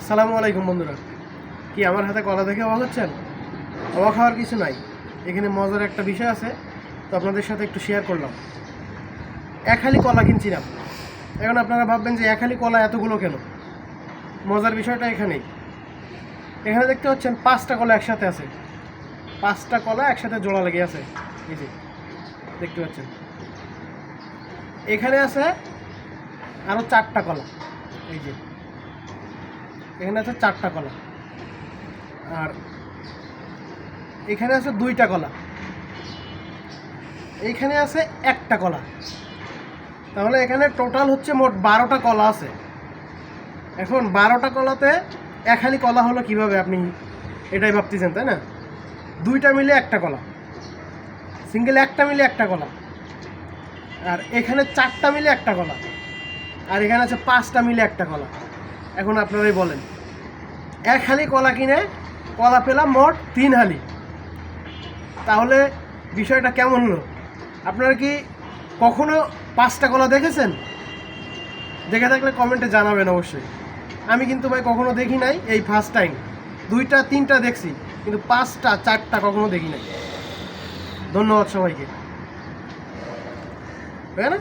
আসসালামু আলাইকুম বন্ধুরা। কি আমার হাতে কলা দেখে অবাক হচ্ছেন? অবাক হওয়ার কিছু নাই, এখানে মজার একটা বিষয় আছে, তো আপনাদের সাথে একটু শেয়ার করলাম। এক হালি কলা কিনছিলাম। এখন আপনারা ভাববেন যে এক হালি কলা এতগুলো কেন? মজার বিষয়টা এখানেই। এখানে দেখতে পাচ্ছেন 5টা কলা একসাথে আছে, 5টা কলা একসাথে জোড়া লেগে আছে। এই যে দেখতে পাচ্ছেন, এখানে আছে আরও 4টা কলা। এই যে এখানে আছে 4টা কলা, আর এখানে আছে 2টা কলা, এইখানে আছে 1টা কলা। তাহলে এখানে টোটাল হচ্ছে মোট 12টা কলা আছে। এখন 12টা কলাতে এক হালি কলা হলো কিভাবে, আপনি এটাই ভাবতেছেন তাই না? 2টা মিলে 1টা কলা, সিঙ্গেল 1টা মিলে 1টা কলা, আর এখানে 4টা মিলে 1টা কলা, আর এখানে আছে 5টা মিলে 1টা কলা। এখন আপনারাই বলেন, এক হালি কলা কিনে কলা পেলাম মোট 3 হালি। তাহলে বিষয়টা কেমন হলো? আপনারা কি কখনো 5টা কলা দেখেছেন? দেখে থাকলে কমেন্টে জানাবেন অবশ্যই। আমি কিন্তু ভাই কখনো দেখি নাই, এই ফার্স্ট টাইম। 2টা 3টা দেখছি, কিন্তু 5টা 4টা কখনো দেখি নাই। ধন্যবাদ সবাইকে, তাই না?